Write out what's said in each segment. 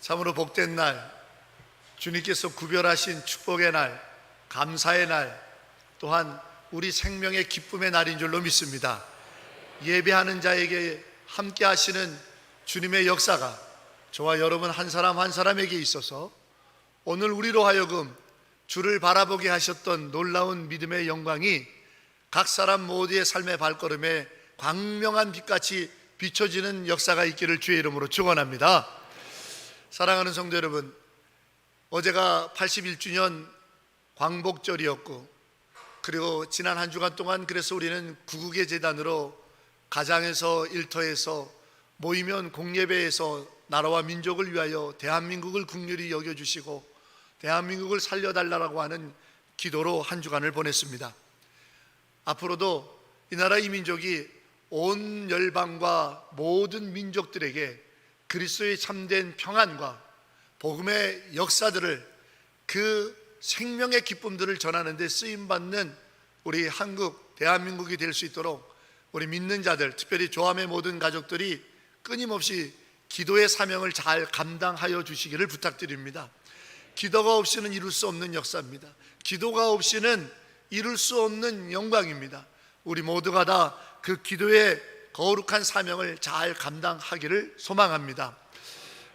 참으로 복된 날, 주님께서 구별하신 축복의 날, 감사의 날, 또한 우리 생명의 기쁨의 날인 줄로 믿습니다. 예배하는 자에게 함께 하시는 주님의 역사가 저와 여러분 한 사람 한 사람에게 있어서 오늘 우리로 하여금 주를 바라보게 하셨던 놀라운 믿음의 영광이 각 사람 모두의 삶의 발걸음에 광명한 빛같이 비춰지는 역사가 있기를 주의 이름으로 축원합니다. 사랑하는 성도 여러분, 어제가 81주년 광복절이었고, 그리고 지난 한 주간 동안 그래서 우리는 구국의 재단으로 가장에서 일터에서 모이면 공예배에서 나라와 민족을 위하여 대한민국을 국률이 여겨주시고 대한민국을 살려달라고 하는 기도로 한 주간을 보냈습니다. 앞으로도 이 나라 이 민족이 온 열방과 모든 민족들에게 그리스도의 참된 평안과 복음의 역사들을, 그 생명의 기쁨들을 전하는 데 쓰임받는 우리 한국, 대한민국이 될 수 있도록 우리 믿는 자들, 특별히 조함의 모든 가족들이 끊임없이 기도의 사명을 잘 감당하여 주시기를 부탁드립니다. 기도가 없이는 이룰 수 없는 역사입니다. 기도가 없이는 이룰 수 없는 영광입니다. 우리 모두가 다 그 기도의 거룩한 사명을 잘 감당하기를 소망합니다.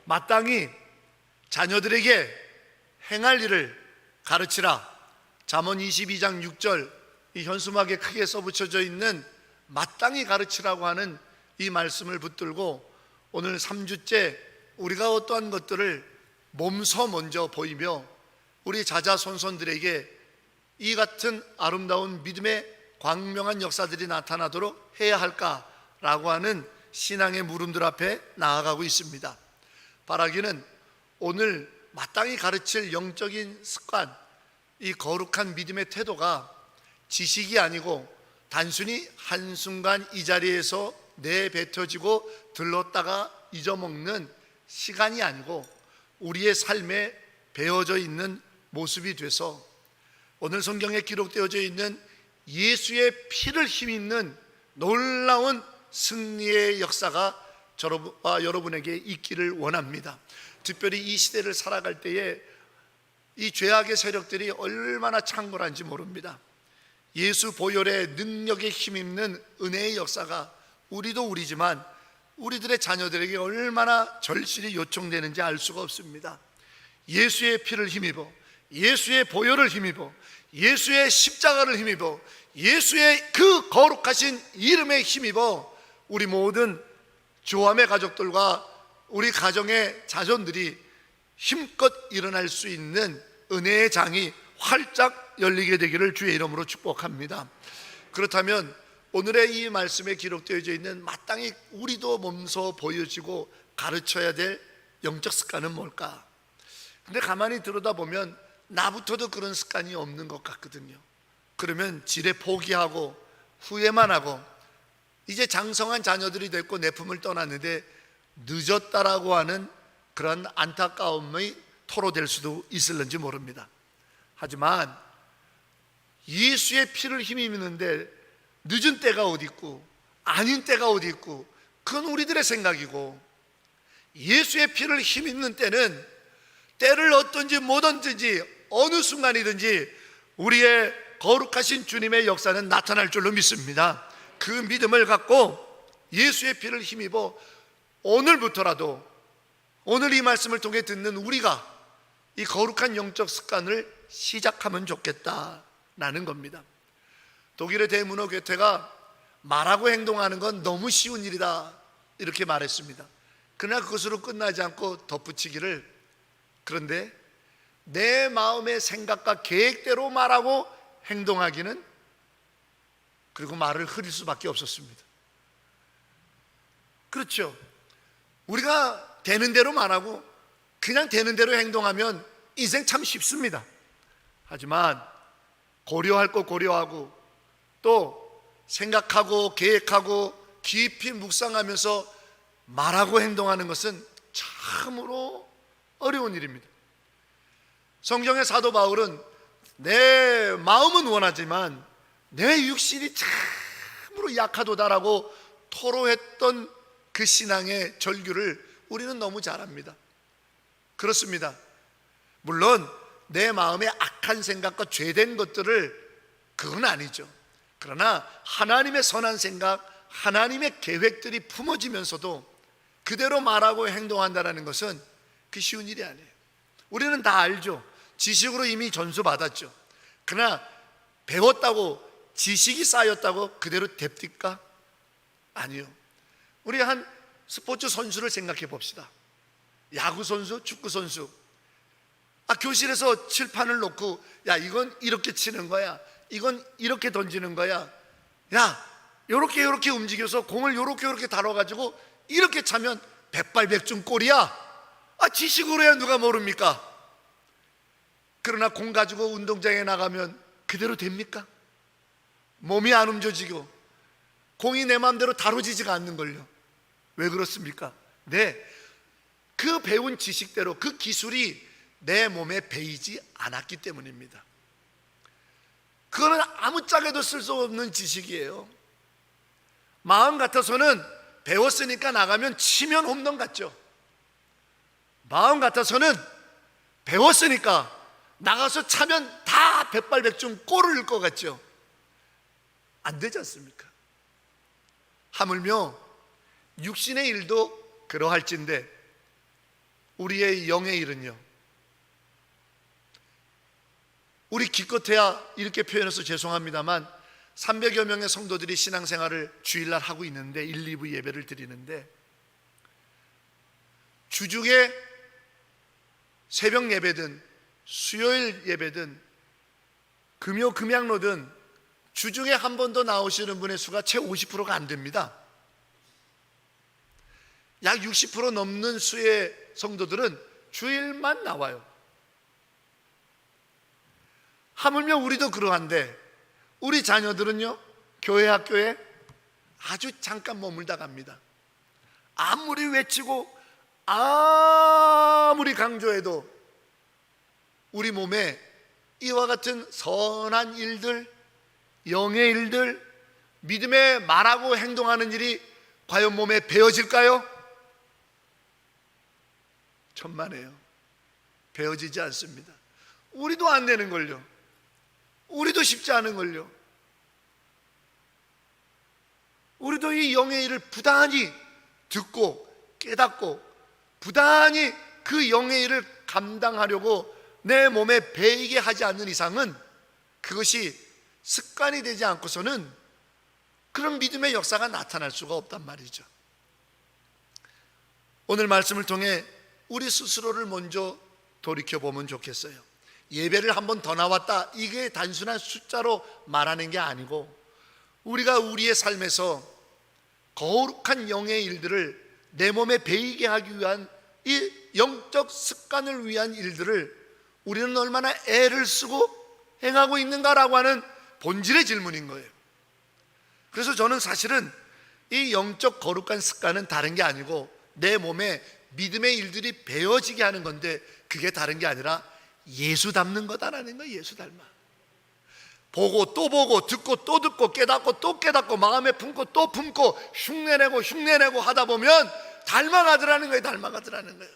마땅히 자녀들에게 행할 일을 가르치라. 잠언 22장 6절, 이 현수막에 크게 써붙여져 있는 마땅히 가르치라고 하는 이 말씀을 붙들고 오늘 3주째 우리가 어떠한 것들을 몸소 먼저 보이며 우리 자자손손들에게 이 같은 아름다운 믿음의 광명한 역사들이 나타나도록 해야 할까라고 하는 신앙의 물음들 앞에 나아가고 있습니다. 바라기는 오늘 마땅히 가르칠 영적인 습관, 이 거룩한 믿음의 태도가 지식이 아니고 단순히 한순간 이 자리에서 내뱉어지고 들렀다가 잊어먹는 시간이 아니고 우리의 삶에 배어져 있는 모습이 돼서 오늘 성경에 기록되어져 있는 예수의 피를 힘입는 놀라운 승리의 역사가 저와 여러분에게 있기를 원합니다. 특별히 이 시대를 살아갈 때에 이 죄악의 세력들이 얼마나 창궐한지 모릅니다. 예수 보혈의 능력에 힘입는 은혜의 역사가 우리도 우리지만 우리들의 자녀들에게 얼마나 절실히 요청되는지 알 수가 없습니다. 예수의 피를 힘입어, 예수의 보혈을 힘입어, 예수의 십자가를 힘입어, 예수의 그 거룩하신 이름에 힘입어 우리 모든 조함의 가족들과 우리 가정의 자손들이 힘껏 일어날 수 있는 은혜의 장이 활짝 열리게 되기를 주의 이름으로 축복합니다. 그렇다면 오늘의 이 말씀에 기록되어져 있는 마땅히 우리도 몸소 보여지고 가르쳐야 될 영적 습관은 뭘까? 근데 가만히 들여다보면 나부터도 그런 습관이 없는 것 같거든요. 그러면 지레 포기하고 후회만 하고 이제 장성한 자녀들이 됐고 내 품을 떠났는데 늦었다라고 하는 그런 안타까움이 토로될 수도 있을는지 모릅니다. 하지만 예수의 피를 힘입는데 늦은 때가 어디 있고 아닌 때가 어디 있고 그건 우리들의 생각이고, 예수의 피를 힘입는 때는 때를 어떤지 뭐든지 어느 순간이든지 우리의 거룩하신 주님의 역사는 나타날 줄로 믿습니다. 그 믿음을 갖고 예수의 피를 힘입어 오늘부터라도, 오늘 이 말씀을 통해 듣는 우리가 이 거룩한 영적 습관을 시작하면 좋겠다라는 겁니다. 독일의 대문호 괴테가 말하고 행동하는 건 너무 쉬운 일이다 이렇게 말했습니다. 그러나 그것으로 끝나지 않고 덧붙이기를, 그런데 내 마음의 생각과 계획대로 말하고 행동하기는, 그리고 말을 흐릴 수밖에 없었습니다. 그렇죠. 우리가 되는 대로 말하고 그냥 되는 대로 행동하면 인생 참 쉽습니다. 하지만 고려할 거 고려하고 또 생각하고 계획하고 깊이 묵상하면서 말하고 행동하는 것은 참으로 어려운 일입니다. 성경의 사도 바울은 내 마음은 원하지만 내 육신이 참으로 약하도다라고 토로했던 그 신앙의 절규를 우리는 너무 잘 압니다. 그렇습니다. 물론 내 마음에 악한 생각과 죄된 것들을, 그건 아니죠. 그러나 하나님의 선한 생각, 하나님의 계획들이 품어지면서도 그대로 말하고 행동한다는 것은 그 쉬운 일이 아니에요. 우리는 다 알죠. 지식으로 이미 전수받았죠. 그러나 배웠다고, 지식이 쌓였다고 그대로 됩니까? 아니요. 우리 한 스포츠 선수를 생각해 봅시다. 야구 선수, 축구 선수. 교실에서 칠판을 놓고, 야, 이건 이렇게 치는 거야, 이건 이렇게 던지는 거야, 야, 요렇게 움직여서 공을 요렇게 다뤄가지고 이렇게 차면 백발백중 골이야. 지식으로 해야 누가 모릅니까? 그러나 공 가지고 운동장에 나가면 그대로 됩니까? 몸이 안 움직이고 공이 내 마음대로 다뤄지지가 않는걸요. 왜 그렇습니까? 그 배운 지식대로 그 기술이 내 몸에 배이지 않았기 때문입니다. 그거는 아무짝에도 쓸 수 없는 지식이에요. 마음 같아서는 배웠으니까 나가면 치면 홈런 같죠. 마음 같아서는 배웠으니까 나가서 차면 다 백발백중 골을 넣을 것 같죠. 안 되지 않습니까? 하물며 육신의 일도 그러할진데 우리의 영의 일은요, 우리 기껏해야 이렇게 표현해서 죄송합니다만 300여 명의 성도들이 신앙생활을 주일날 하고 있는데, 1, 2부 예배를 드리는데, 주중에 새벽 예배든 수요일 예배든 금요 금양로든 주중에 한 번 더 나오시는 분의 수가 채 50%가 안 됩니다. 약 60% 넘는 수의 성도들은 주일만 나와요. 하물며 우리도 그러한데 우리 자녀들은요, 교회 학교에 아주 잠깐 머물다 갑니다. 아무리 외치고 아무리 강조해도 우리 몸에 이와 같은 선한 일들, 영의 일들, 믿음에 말하고 행동하는 일이 과연 몸에 배어질까요? 천만에요. 배어지지 않습니다. 우리도 안 되는걸요. 우리도 쉽지 않은걸요. 우리도 이 영의 일을 부단히 듣고 깨닫고 부단히 그 영의 일을 감당하려고 내 몸에 배이게 하지 않는 이상은 그것이 습관이 되지 않고서는 그런 믿음의 역사가 나타날 수가 없단 말이죠. 오늘 말씀을 통해 우리 스스로를 먼저 돌이켜보면 좋겠어요. 예배를 한 번 더 나왔다, 이게 단순한 숫자로 말하는 게 아니고 우리가 우리의 삶에서 거룩한 영의 일들을 내 몸에 배이게 하기 위한 이 영적 습관을 위한 일들을 우리는 얼마나 애를 쓰고 행하고 있는가라고 하는 본질의 질문인 거예요. 그래서 저는 사실은 이 영적 거룩한 습관은 다른 게 아니고 내 몸에 믿음의 일들이 배어지게 하는 건데, 그게 다른 게 아니라 예수 닮는 거다라는 거예요. 예수 닮아. 보고 또 보고, 듣고 또 듣고, 깨닫고 또 깨닫고, 마음에 품고 또 품고, 흉내내고 하다 보면 닮아가더라는 거예요. 닮아가더라는 거예요.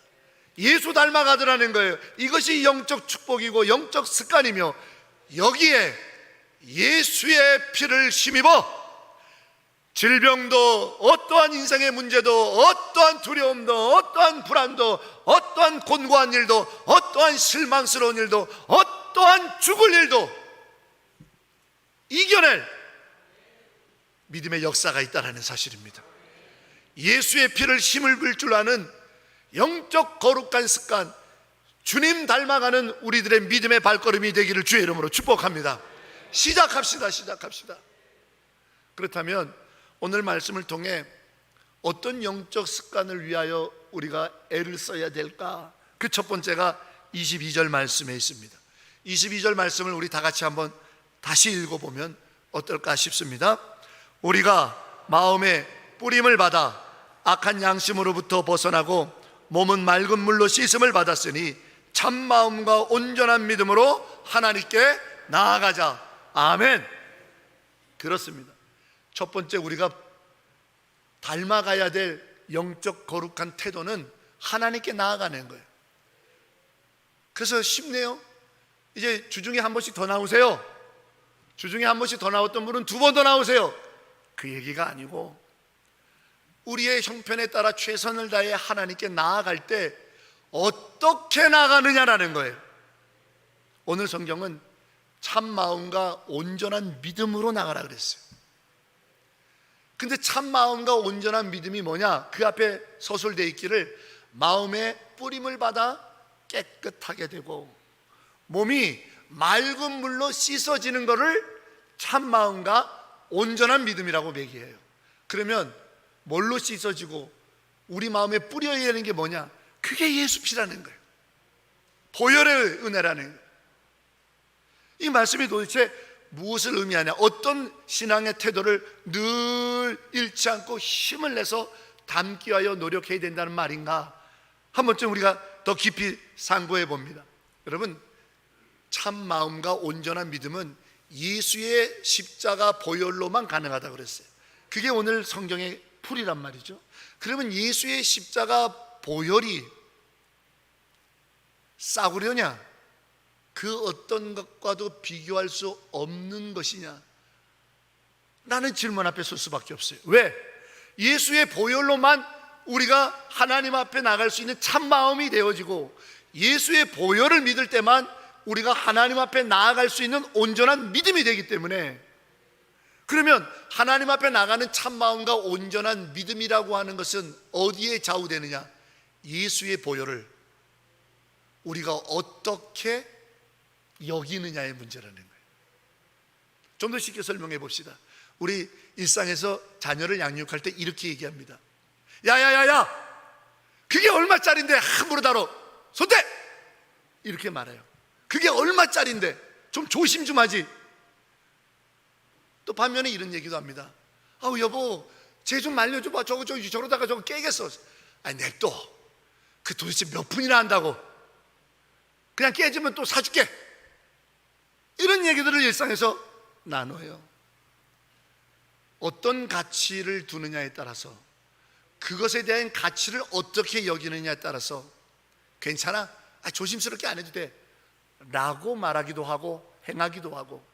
예수 닮아가더라는 거예요. 이것이 영적 축복이고 영적 습관이며, 여기에 예수의 피를 힘입어 질병도, 어떠한 인생의 문제도, 어떠한 두려움도, 어떠한 불안도, 어떠한 곤고한 일도, 어떠한 실망스러운 일도, 어떠한 죽을 일도 이겨낼 믿음의 역사가 있다는 사실입니다. 예수의 피를 힘을 빌 줄 아는 영적 거룩한 습관, 주님 닮아가는 우리들의 믿음의 발걸음이 되기를 주의 이름으로 축복합니다. 시작합시다. 그렇다면 오늘 말씀을 통해 어떤 영적 습관을 위하여 우리가 애를 써야 될까? 그 첫 번째가 22절 말씀에 있습니다. 22절 말씀을 우리 다 같이 한번 다시 읽어보면 어떨까 싶습니다. 우리가 마음에 뿌림을 받아 악한 양심으로부터 벗어나고 몸은 맑은 물로 씻음을 받았으니 참 마음과 온전한 믿음으로 하나님께 나아가자. 아멘. 그렇습니다. 첫 번째 우리가 닮아가야 될 영적 거룩한 태도는 하나님께 나아가는 거예요. 그래서 쉽네요. 이제 주중에 한 번씩 더 나오세요. 주중에 한 번씩 더 나왔던 분은 두 번 더 나오세요. 그 얘기가 아니고 우리의 형편에 따라 최선을 다해 하나님께 나아갈 때 어떻게 나가느냐라는 거예요. 오늘 성경은 참 마음과 온전한 믿음으로 나가라 그랬어요. 근데 참 마음과 온전한 믿음이 뭐냐? 그 앞에 서술되어 있기를 마음의 뿌림을 받아 깨끗하게 되고 몸이 맑은 물로 씻어지는 것을 참 마음과 온전한 믿음이라고 매기해요. 그러면 뭘로 씻어지고 우리 마음에 뿌려야 되는 게 뭐냐? 그게 예수 피라는 거예요. 보혈의 은혜라는 거예요. 이 말씀이 도대체 무엇을 의미하냐? 어떤 신앙의 태도를 늘 잃지 않고 힘을 내서 담기 위하여 노력해야 된다는 말인가? 한 번쯤 우리가 더 깊이 상고해 봅니다. 여러분, 참 마음과 온전한 믿음은 예수의 십자가 보혈로만 가능하다고 그랬어요. 그게 오늘 성경의 풀이란 말이죠. 그러면 예수의 십자가 보혈이 싸구려냐? 그 어떤 것과도 비교할 수 없는 것이냐? 라는 질문 앞에 설 수밖에 없어요. 왜? 예수의 보혈로만 우리가 하나님 앞에 나갈 수 있는 참 마음이 되어지고 예수의 보혈을 믿을 때만 우리가 하나님 앞에 나아갈 수 있는 온전한 믿음이 되기 때문에, 그러면 하나님 앞에 나가는 참 마음과 온전한 믿음이라고 하는 것은 어디에 좌우되느냐? 예수의 보혈을 우리가 어떻게 여기느냐의 문제라는 거예요. 좀 더 쉽게 설명해 봅시다. 우리 일상에서 자녀를 양육할 때 이렇게 얘기합니다. 야야야야, 그게 얼마짜린데 함부로 다뤄, 손대! 이렇게 말해요. 그게 얼마짜린데 좀 조심 좀 하지. 또 반면에 이런 얘기도 합니다. 아우 여보, 쟤 좀 말려줘봐. 저러다가 저거 깨겠어. 아니 냅둬. 그 도대체 몇 푼이나 한다고. 그냥 깨지면 또 사줄게. 이런 얘기들을 일상에서 나눠요. 어떤 가치를 두느냐에 따라서, 그것에 대한 가치를 어떻게 여기느냐에 따라서 괜찮아, 조심스럽게 안 해도 돼 라고 말하기도 하고 행하기도 하고,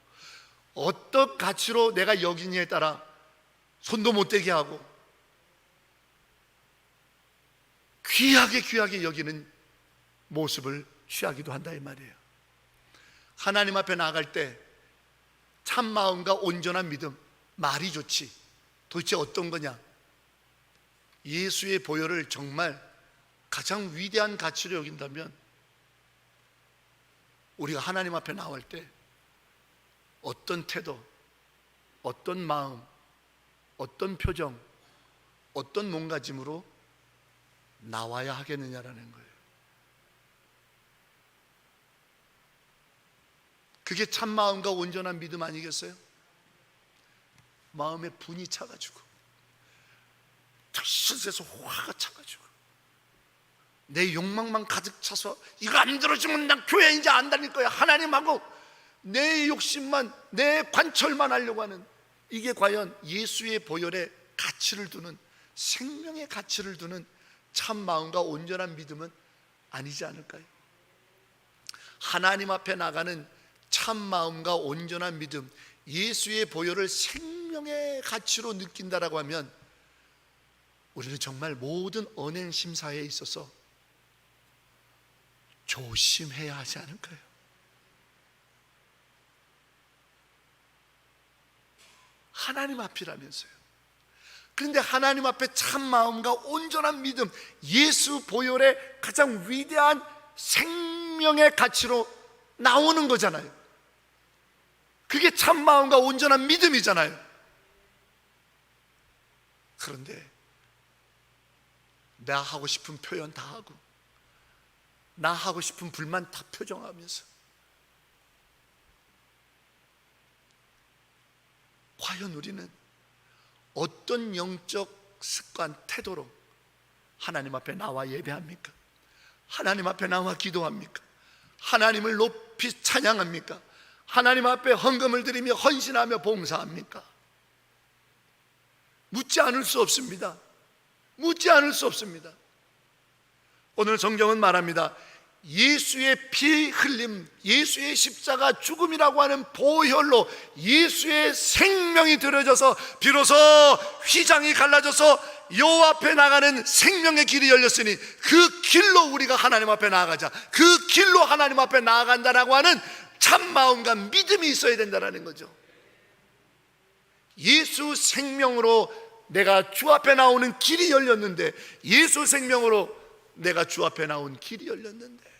어떤 가치로 내가 여기느냐에 따라 손도 못 대게 하고 귀하게 여기는 모습을 취하기도 한다 이 말이에요. 하나님 앞에 나아갈 때 참 마음과 온전한 믿음, 말이 좋지 도대체 어떤 거냐? 예수의 보혈을 정말 가장 위대한 가치로 여긴다면 우리가 하나님 앞에 나올 때 어떤 태도, 어떤 마음, 어떤 표정, 어떤 몸가짐으로 나와야 하겠느냐라는 거예요. 그게 참 마음과 온전한 믿음 아니겠어요? 마음에 분이 차가지고, 털썩해서 화가 차가지고, 내 욕망만 가득 차서 이거 안 들어주면 난 교회 이제 안 다닐 거야, 하나님하고 내 욕심만, 내 관철만 하려고 하는, 이게 과연 예수의 보혈에 가치를 두는, 생명의 가치를 두는 참 마음과 온전한 믿음은 아니지 않을까요? 하나님 앞에 나가는 참 마음과 온전한 믿음, 예수의 보혈을 생명의 가치로 느낀다라고 하면 우리는 정말 모든 언행 심사에 있어서 조심해야 하지 않을까요? 하나님 앞이라면서요. 그런데 하나님 앞에 참 마음과 온전한 믿음, 예수 보혈의 가장 위대한 생명의 가치로 나오는 거잖아요. 그게 참 마음과 온전한 믿음이잖아요. 그런데 나 하고 싶은 표현 다 하고, 나 하고 싶은 불만 다 표정하면서, 과연 우리는 어떤 영적 습관, 태도로 하나님 앞에 나와 예배합니까? 하나님 앞에 나와 기도합니까? 하나님을 높이 찬양합니까? 하나님 앞에 헌금을 드리며 헌신하며 봉사합니까? 묻지 않을 수 없습니다. 묻지 않을 수 없습니다. 오늘 성경은 말합니다. 예수의 피 흘림, 예수의 십자가 죽음이라고 하는 보혈로 예수의 생명이 들어져서 비로소 휘장이 갈라져서 여호와 앞에 나가는 생명의 길이 열렸으니 그 길로 우리가 하나님 앞에 나아가자. 그 길로 하나님 앞에 나아간다라고 하는 참마음과 믿음이 있어야 된다는 거죠. 예수 생명으로 내가 주 앞에 나오는 길이 열렸는데, 예수 생명으로 내가 주 앞에 나온 길이 열렸는데,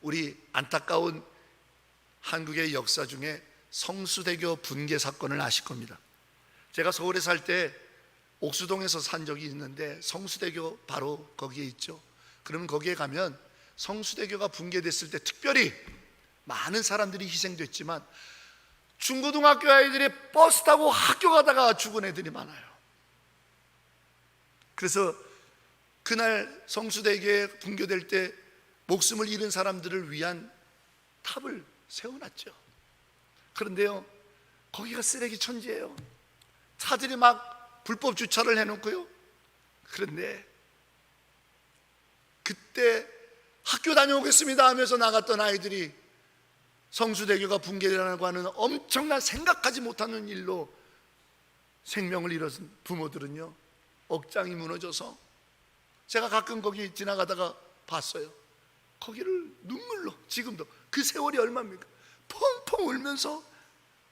우리 안타까운 한국의 역사 중에 성수대교 분개 사건을 아실 겁니다. 제가 서울에 살 때 옥수동에서 산 적이 있는데 성수대교 바로 거기에 있죠. 그러면 거기에 가면 성수대교가 붕괴됐을 때 특별히 많은 사람들이 희생됐지만 중고등학교 아이들이 버스 타고 학교 가다가 죽은 애들이 많아요. 그래서 그날 성수대교에 붕괴될 때 목숨을 잃은 사람들을 위한 탑을 세워놨죠. 그런데요, 거기가 쓰레기 천지예요. 차들이 막 불법 주차를 해놓고요. 그런데 그때 학교 다녀오겠습니다 하면서 나갔던 아이들이 성수대교가 붕괴라고 하는 엄청난 생각하지 못하는 일로 생명을 잃은 부모들은요, 억장이 무너져서, 제가 가끔 거기 지나가다가 봤어요. 거기를 눈물로, 지금도 그 세월이 얼마입니까? 펑펑 울면서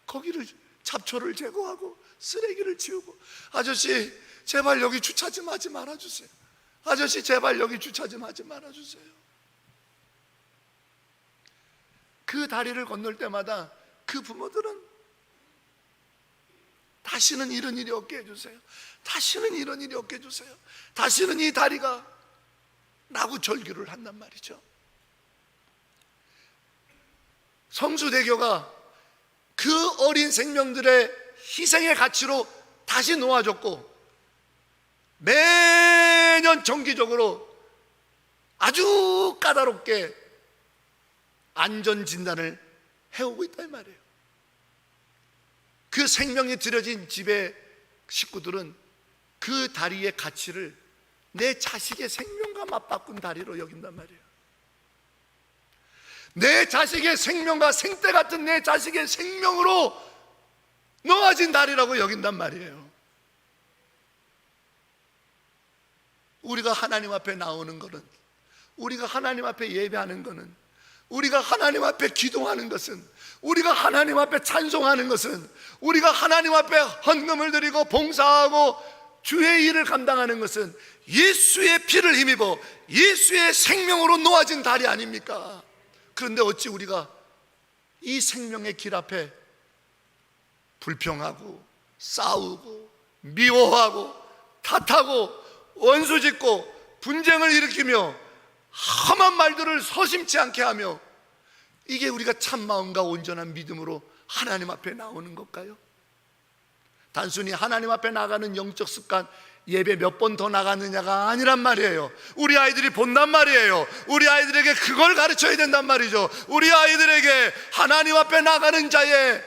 거기를 잡초를 제거하고 쓰레기를 치우고, 아저씨 제발 여기 주차 좀 하지 말아주세요. 아저씨 제발 여기 주차 좀 하지 말아주세요. 그 다리를 건널 때마다 그 부모들은 다시는 이런 일이 없게 해주세요. 다시는 이런 일이 없게 해주세요. 다시는 이 다리가 라고 절규를 한단 말이죠. 성수대교가 그 어린 생명들의 희생의 가치로 다시 놓아졌고, 매년 정기적으로 아주 까다롭게 안전진단을 해오고 있다 이 말이에요. 그 생명이 들여진 집의 식구들은 그 다리의 가치를 내 자식의 생명과 맞바꾼 다리로 여긴단 말이에요. 내 자식의 생명과 생때 같은 내 자식의 생명으로 놓아진 다리라고 여긴단 말이에요. 우리가 하나님 앞에 나오는 것은, 우리가 하나님 앞에 예배하는 것은, 우리가 하나님 앞에 기도하는 것은, 우리가 하나님 앞에 찬송하는 것은, 우리가 하나님 앞에 헌금을 드리고 봉사하고 주의 일을 감당하는 것은 예수의 피를 힘입어 예수의 생명으로 놓아진 다리 아닙니까? 그런데 어찌 우리가 이 생명의 길 앞에 불평하고 싸우고 미워하고 탓하고 원수짓고 분쟁을 일으키며 험한 말들을 서심치 않게 하며, 이게 우리가 참마음과 온전한 믿음으로 하나님 앞에 나오는 걸까요? 단순히 하나님 앞에 나가는 영적 습관, 예배 몇 번 더 나가느냐가 아니란 말이에요. 우리 아이들이 본단 말이에요. 우리 아이들에게 그걸 가르쳐야 된단 말이죠. 우리 아이들에게 하나님 앞에 나가는 자의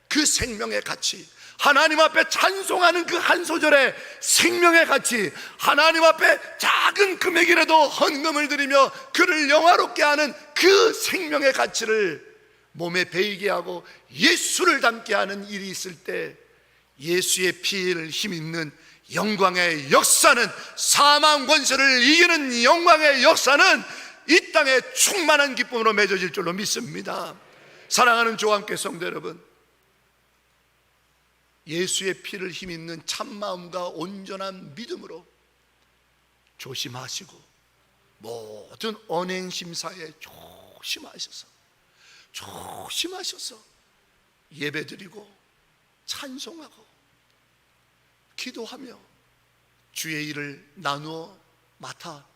그 생명의 가치, 하나님 앞에 찬송하는 그 한 소절의 생명의 가치, 하나님 앞에 작은 금액이라도 헌금을 드리며 그를 영화롭게 하는 그 생명의 가치를 몸에 배이게 하고 예수를 닮게 하는 일이 있을 때, 예수의 피를 힘입는 영광의 역사는, 사망 권세를 이기는 영광의 역사는 이 땅에 충만한 기쁨으로 맺어질 줄로 믿습니다. 사랑하는 주와 함께 성도 여러분, 예수의 피를 힘입는 참마음과 온전한 믿음으로 조심하시고 모든 언행 심사에 조심하셔서 예배드리고 찬송하고 기도하며 주의 일을 나누어 맡아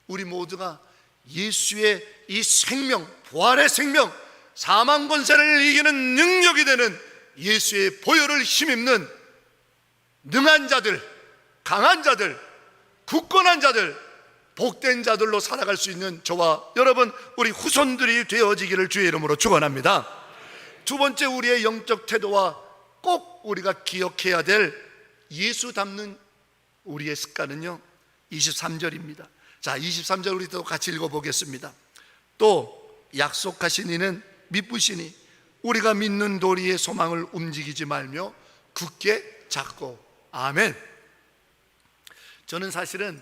우리 모두가 예수의 이 생명, 부활의 생명, 사망 권세를 이기는 능력이 되는 예수의 보혈을 힘입는 능한 자들, 강한 자들, 굳건한 자들, 복된 자들로 살아갈 수 있는 저와 여러분, 우리 후손들이 되어지기를 주의 이름으로 축원합니다. 두 번째, 우리의 영적 태도와 꼭 우리가 기억해야 될 예수 닮는 우리의 습관은요, 23절입니다. 자, 23절 우리 또 같이 읽어보겠습니다. 또 약속하신 이는 미쁘시니 우리가 믿는 도리의 소망을 움직이지 말며 굳게 잡고. 아멘. 저는 사실은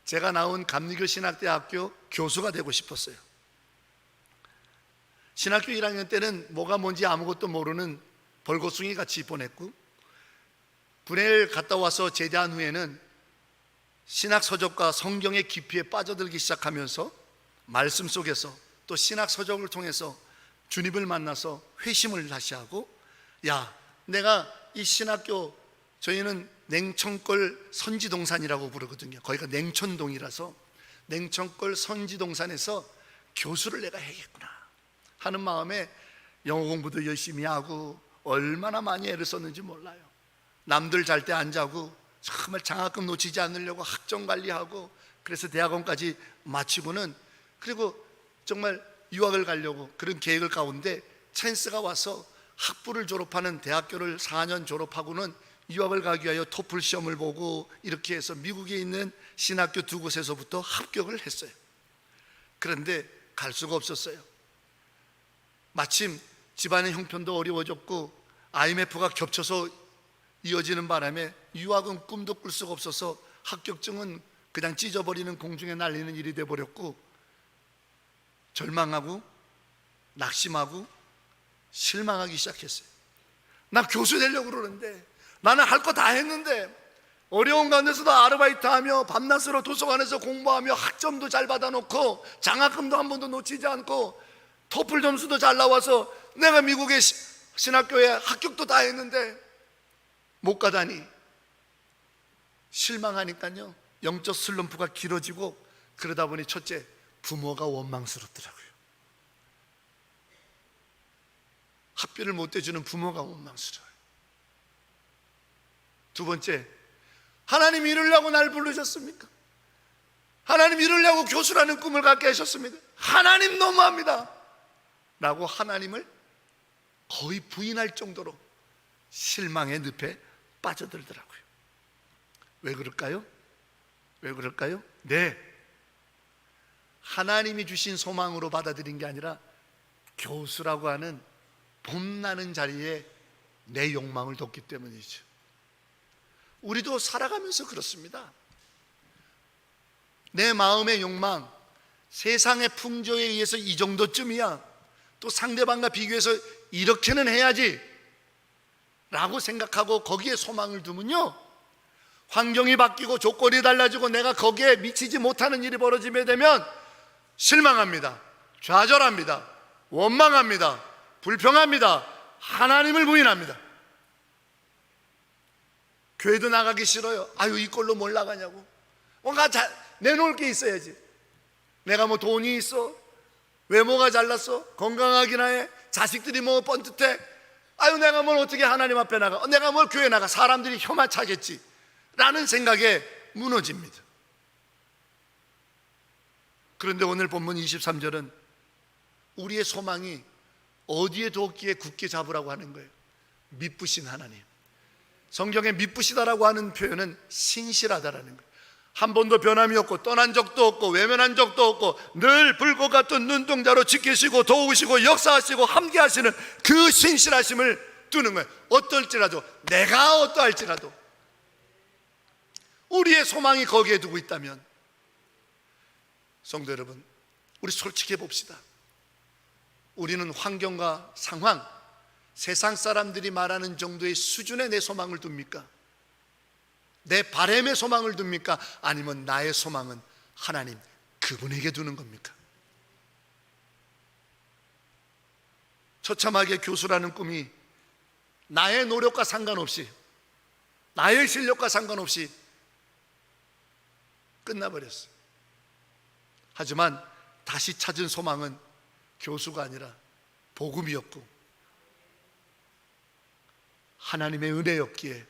제가 나온 감리교 신학대학교 교수가 되고 싶었어요. 신학교 1학년 때는 뭐가 뭔지 아무것도 모르는 벌거숭이 같이 보냈고, 분해를 갔다 와서 제대한 후에는 신학 서적과 성경의 깊이에 빠져들기 시작하면서 말씀 속에서 또 신학 서적을 통해서 주님을 만나서 회심을 다시 하고, 야, 내가 이 신학교, 저희는 냉천골 선지동산이라고 부르거든요. 거기가 냉천동이라서 냉천골 선지동산에서 교수를 내가 해야겠구나 하는 마음에 영어 공부도 열심히 하고 얼마나 많이 애를 썼는지 몰라요. 남들 잘 때 안 자고 정말 장학금 놓치지 않으려고 학점 관리하고, 그래서 대학원까지 마치고는, 그리고 정말 유학을 가려고 그런 계획을 가운데 찬스가 와서 학부를 졸업하는, 대학교를 4년 졸업하고는 유학을 가기 위하여 토플 시험을 보고 이렇게 해서 미국에 있는 신학교 두 곳에서부터 합격을 했어요. 그런데 갈 수가 없었어요. 마침 집안의 형편도 어려워졌고 IMF가 겹쳐서 이어지는 바람에 유학은 꿈도 꿀 수가 없어서 합격증은 그냥 찢어버리는, 공중에 날리는 일이 돼버렸고, 절망하고 낙심하고 실망하기 시작했어요. 나 교수 되려고 그러는데, 나는 할 거 다 했는데, 어려운 가운데서도 아르바이트하며 밤낮으로 도서관에서 공부하며 학점도 잘 받아놓고 장학금도 한 번도 놓치지 않고 토플 점수도 잘 나와서 내가 미국의 신학교에 합격도 다 했는데 못 가다니 실망하니까요, 영적 슬럼프가 길어지고, 그러다 보니 첫째, 부모가 원망스럽더라고요. 학비를 못 대주는 부모가 원망스러워요. 두 번째, 하나님 이루려고 날 부르셨습니까? 하나님 이루려고 교수라는 꿈을 갖게 하셨습니다. 하나님 너무합니다 라고 하나님을 거의 부인할 정도로 실망의 늪에 빠져들더라고요. 왜 그럴까요? 왜 그럴까요? 네, 하나님이 주신 소망으로 받아들인 게 아니라 교수라고 하는 봄나는 자리에 내 욕망을 뒀기 때문이죠. 우리도 살아가면서 그렇습니다. 내 마음의 욕망, 세상의 풍조에 의해서 이 정도쯤이야, 또 상대방과 비교해서 이렇게는 해야지 라고 생각하고 거기에 소망을 두면요, 환경이 바뀌고 조건이 달라지고 내가 거기에 미치지 못하는 일이 벌어지게 되면 실망합니다, 좌절합니다, 원망합니다, 불평합니다, 하나님을 부인합니다. 교회도 나가기 싫어요. 아유, 이 꼴로 뭘 나가냐고. 뭔가 내놓을 게 있어야지. 내가 뭐 돈이 있어, 외모가 잘났어, 건강하긴 해, 자식들이 뭐 번듯해, 아유, 내가 뭘 어떻게 하나님 앞에 나가, 내가 뭘 교회 나가, 사람들이 혐오차겠지 라는 생각에 무너집니다. 그런데 오늘 본문 23절은 우리의 소망이 어디에 두었기에 굳게 잡으라고 하는 거예요. 미쁘신 하나님. 성경에 미쁘시다라고 하는 표현은 신실하다라는 거예요. 한 번도 변함이 없고 떠난 적도 없고 외면한 적도 없고 늘 불꽃 같은 눈동자로 지키시고 도우시고 역사하시고 함께하시는 그 신실하심을 두는 거예요. 어떨지라도, 내가 어떠할지라도 우리의 소망이 거기에 두고 있다면, 성도 여러분, 우리 솔직해 봅시다. 우리는 환경과 상황, 세상 사람들이 말하는 정도의 수준에 내 소망을 둡니까? 내 바람의 소망을 둡니까? 아니면 나의 소망은 하나님 그분에게 두는 겁니까? 처참하게 교수라는 꿈이 나의 노력과 상관없이, 나의 실력과 상관없이 끝나버렸어요. 하지만 다시 찾은 소망은 교수가 아니라 복음이었고 하나님의 은혜였기에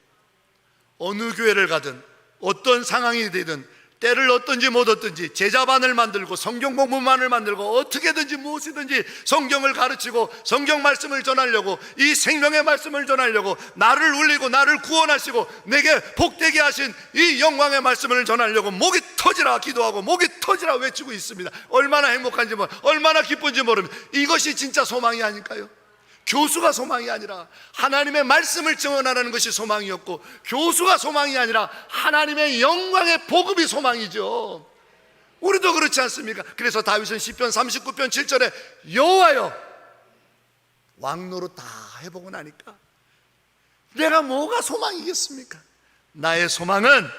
어느 교회를 가든 어떤 상황이 되든 때를 얻든지 못 얻든지 제자반을 만들고 성경 공부만을 만들고 어떻게든지 무엇이든지 성경을 가르치고 성경 말씀을 전하려고, 이 생명의 말씀을 전하려고, 나를 울리고 나를 구원하시고 내게 복되게 하신 이 영광의 말씀을 전하려고 목이 터지라 기도하고 목이 터지라 외치고 있습니다. 얼마나 행복한지 얼마나 기쁜지 모릅니다. 이것이 진짜 소망이 아닐까요? 교수가 소망이 아니라 하나님의 말씀을 증언하는 것이 소망이었고, 교수가 소망이 아니라 하나님의 영광의 복음이 소망이죠. 우리도 그렇지 않습니까? 그래서 다윗은 시편 39편 7절에 여호와여, 왕노릇 다 해보고 나니까 내가 뭐가 소망이겠습니까? 나의 소망은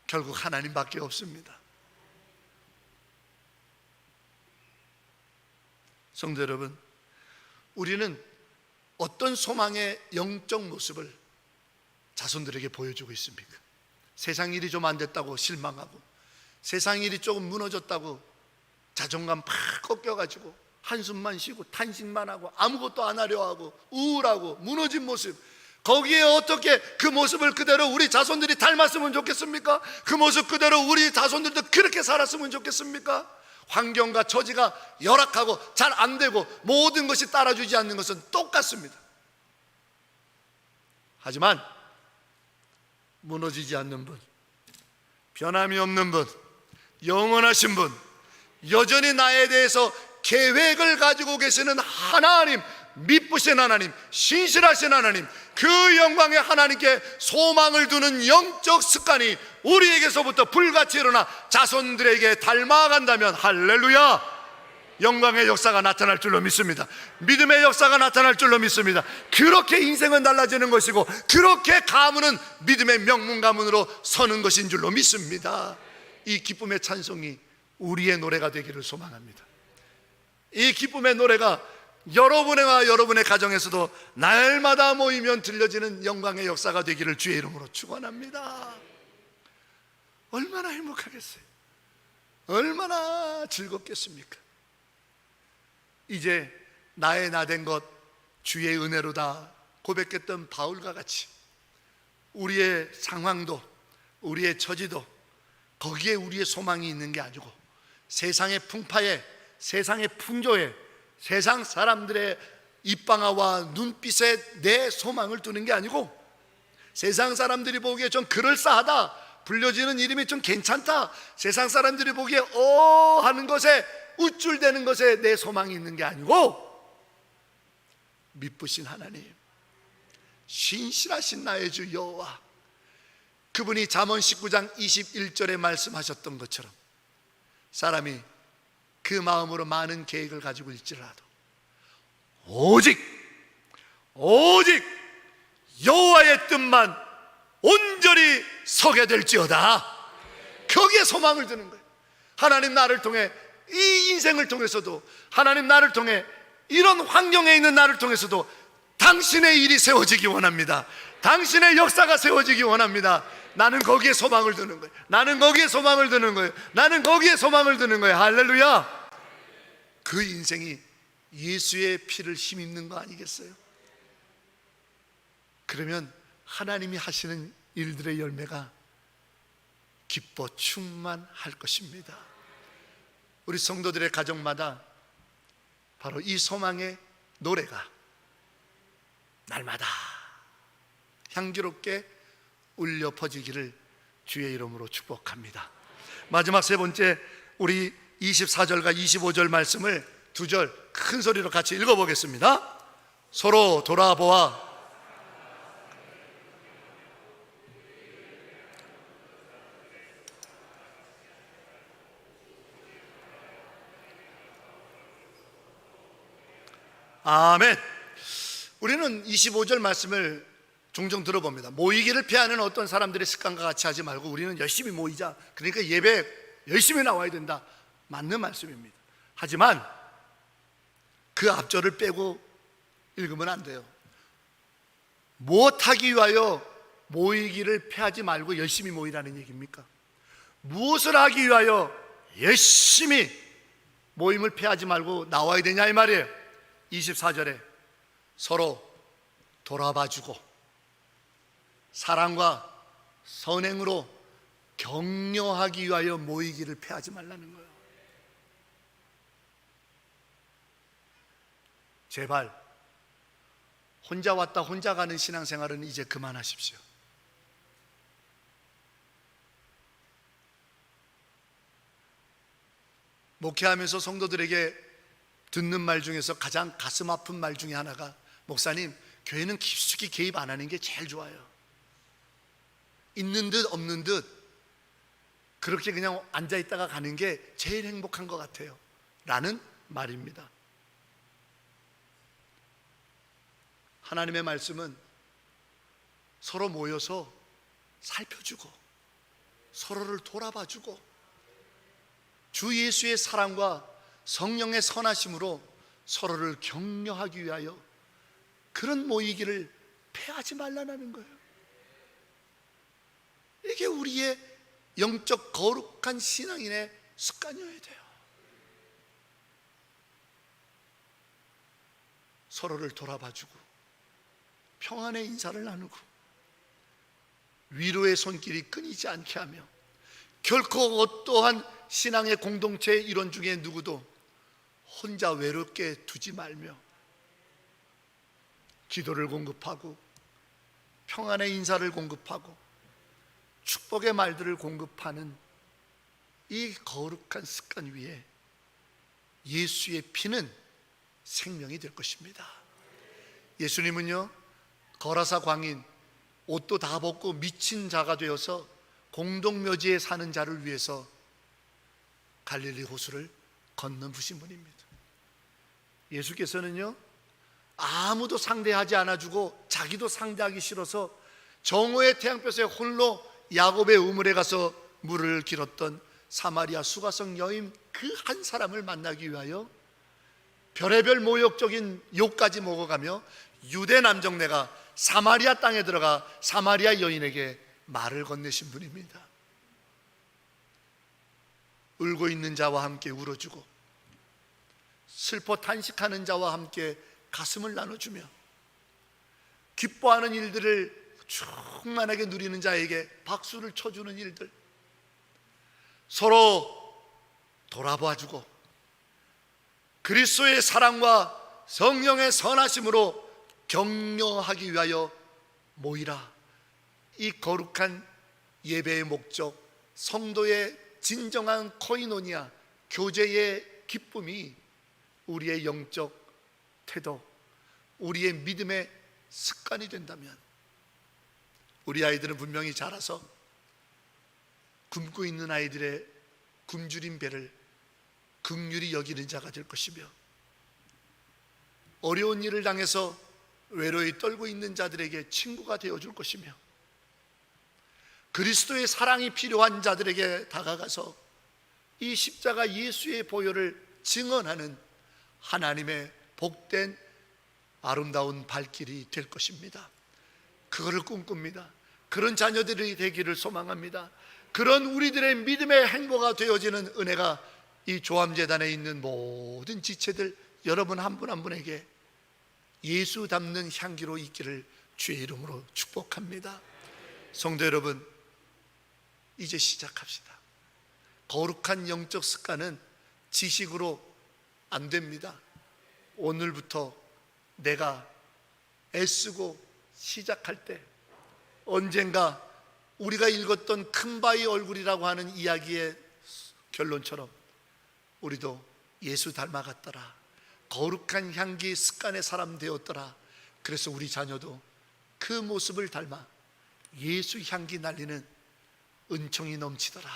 결국 하나님밖에 없습니다. 성도 여러분, 우리는 어떤 소망의 영적 모습을 자손들에게 보여주고 있습니까? 세상 일이 좀 안 됐다고 실망하고, 세상 일이 조금 무너졌다고 자존감 팍 꺾여가지고 한숨만 쉬고 탄식만 하고 아무것도 안 하려 하고 우울하고 무너진 모습, 거기에 어떻게 그 모습을 그대로 우리 자손들이 닮았으면 좋겠습니까? 그 모습 그대로 우리 자손들도 그렇게 살았으면 좋겠습니까? 환경과 처지가 열악하고 잘 안 되고 모든 것이 따라주지 않는 것은 똑같습니다. 하지만 무너지지 않는 분, 변함이 없는 분, 영원하신 분, 여전히 나에 대해서 계획을 가지고 계시는 하나님, 미쁘신 하나님, 신실하신 하나님, 그 영광의 하나님께 소망을 두는 영적 습관이 우리에게서부터 불같이 일어나 자손들에게 닮아간다면 할렐루야, 영광의 역사가 나타날 줄로 믿습니다. 믿음의 역사가 나타날 줄로 믿습니다. 그렇게 인생은 달라지는 것이고, 그렇게 가문은 믿음의 명문 가문으로 서는 것인 줄로 믿습니다. 이 기쁨의 찬송이 우리의 노래가 되기를 소망합니다. 이 기쁨의 노래가 여러분과 여러분의 가정에서도 날마다 모이면 들려지는 영광의 역사가 되기를 주의 이름으로 축원합니다. 얼마나 행복하겠어요? 얼마나 즐겁겠습니까? 이제 나의 나된 것 주의 은혜로다 고백했던 바울과 같이 우리의 상황도, 우리의 처지도 거기에 우리의 소망이 있는 게 아니고, 세상의 풍파에, 세상의 풍조에, 세상 사람들의 입방아와 눈빛에 내 소망을 두는 게 아니고, 세상 사람들이 보기에 좀 그럴싸하다, 불려지는 이름이 좀 괜찮다, 세상 사람들이 보기에 하는 것에, 우쭐대는 것에 내 소망이 있는 게 아니고, 미쁘신 하나님, 신실하신 나의 주 여호와, 그분이 잠언 19장 21절에 말씀하셨던 것처럼 사람이 그 마음으로 많은 계획을 가지고 있지라도 오직 여호와의 뜻만 온전히 서게 될지어다, 거기에 소망을 두는 거예요. 하나님, 나를 통해, 이 인생을 통해서도, 하나님 나를 통해, 이런 환경에 있는 나를 통해서도 당신의 일이 세워지기 원합니다. 당신의 역사가 세워지기 원합니다. 나는 거기에 소망을 두는 거예요. 나는 거기에 소망을 두는 거예요. 나는 거기에 소망을 두는 거예요. 할렐루야. 그 인생이 예수의 피를 힘입는 거 아니겠어요? 그러면 하나님이 하시는 일들의 열매가 기뻐 충만할 것입니다. 우리 성도들의 가정마다 바로 이 소망의 노래가 날마다 향기롭게 울려 퍼지기를 주의 이름으로 축복합니다. 마지막 세 번째, 우리 24절과 25절 말씀을 두 절 큰 소리로 같이 읽어보겠습니다. 서로 돌아보아 아멘. 우리는 25절 말씀을 종종 들어봅니다. 모이기를 피하는 어떤 사람들의 습관과 같이 하지 말고 우리는 열심히 모이자, 그러니까 예배 열심히 나와야 된다, 맞는 말씀입니다. 하지만 그 앞절을 빼고 읽으면 안 돼요. 무엇하기 위하여 모이기를 피하지 말고 열심히 모이라는 얘기입니까? 무엇을 하기 위하여 열심히 모임을 피하지 말고 나와야 되냐 이 말이에요. 24절에 서로 돌아봐주고 사랑과 선행으로 격려하기 위하여 모이기를 패하지 말라는 거예요. 제발 혼자 왔다 혼자 가는 신앙생활은 이제 그만하십시오. 목회하면서 성도들에게 듣는 말 중에서 가장 가슴 아픈 말 중에 하나가, 목사님, 교회는 깊숙이 개입 안 하는 게 제일 좋아요. 있는 듯 없는 듯 그렇게 그냥 앉아있다가 가는 게 제일 행복한 것 같아요 라는 말입니다. 하나님의 말씀은 서로 모여서 살펴주고 서로를 돌아봐주고 주 예수의 사랑과 성령의 선하심으로 서로를 격려하기 위하여 그런 모이기를 패하지 말라는 거예요. 이게 우리의 영적 거룩한 신앙인의 습관이어야 돼요. 서로를 돌아봐주고 평안의 인사를 나누고 위로의 손길이 끊이지 않게 하며, 결코 어떠한 신앙의 공동체의 일원 중에 누구도 혼자 외롭게 두지 말며 기도를 공급하고 평안의 인사를 공급하고 축복의 말들을 공급하는 이 거룩한 습관 위에 예수의 피는 생명이 될 것입니다. 예수님은요, 거라사 광인, 옷도 다 벗고 미친 자가 되어서 공동묘지에 사는 자를 위해서 갈릴리 호수를 건너부신 분입니다. 예수께서는요, 아무도 상대하지 않아주고 자기도 상대하기 싫어서 정오의 태양볕에 홀로 야곱의 우물에 가서 물을 길었던 사마리아 수가성 여인 그 한 사람을 만나기 위하여 별의별 모욕적인 욕까지 먹어가며 유대 남정네가 사마리아 땅에 들어가 사마리아 여인에게 말을 건네신 분입니다. 울고 있는 자와 함께 울어주고 슬퍼 탄식하는 자와 함께 가슴을 나눠주며 기뻐하는 일들을 충만하게 누리는 자에게 박수를 쳐주는 일들, 서로 돌아봐주고 그리스도의 사랑과 성령의 선하심으로 격려하기 위하여 모이라. 이 거룩한 예배의 목적, 성도의 진정한 코이노니아, 교제의 기쁨이 우리의 영적 태도, 우리의 믿음의 습관이 된다면 우리 아이들은 분명히 자라서 굶고 있는 아이들의 굶주린 배를 긍휼히 여기는 자가 될 것이며, 어려운 일을 당해서 외로이 떨고 있는 자들에게 친구가 되어줄 것이며, 그리스도의 사랑이 필요한 자들에게 다가가서 이 십자가 예수의 보혈을 증언하는 하나님의 복된 아름다운 발길이 될 것입니다. 그거를 꿈꿉니다. 그런 자녀들이 되기를 소망합니다. 그런 우리들의 믿음의 행보가 되어지는 은혜가 이 조암재단에 있는 모든 지체들 여러분 한 분 한 분에게 예수 닮는 향기로 있기를 주의 이름으로 축복합니다. 성도 여러분, 이제 시작합시다. 거룩한 영적 습관은 지식으로 안 됩니다. 오늘부터 내가 애쓰고 시작할 때 언젠가 우리가 읽었던 큰 바위 얼굴이라고 하는 이야기의 결론처럼 우리도 예수 닮아갔더라, 거룩한 향기 습관의 사람 되었더라. 그래서 우리 자녀도 그 모습을 닮아 예수 향기 날리는 은총이 넘치더라.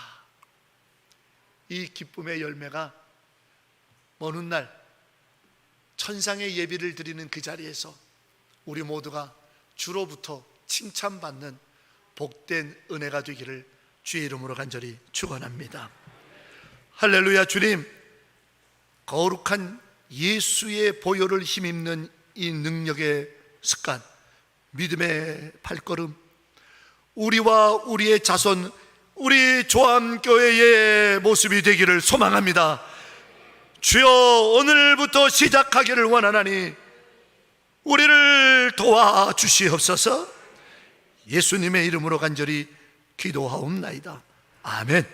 이 기쁨의 열매가 먼 훗날 천상의 예비를 드리는 그 자리에서 우리 모두가 주로부터 칭찬받는 복된 은혜가 되기를 주의 이름으로 간절히 축원합니다. 할렐루야. 주님, 거룩한 예수의 보혈을 힘입는 이 능력의 습관, 믿음의 발걸음, 우리와 우리의 자손, 우리 조암교회의 모습이 되기를 소망합니다. 주여, 오늘부터 시작하기를 원하나니 우리를 도와주시옵소서. 예수님의 이름으로 간절히 기도하옵나이다. 아멘.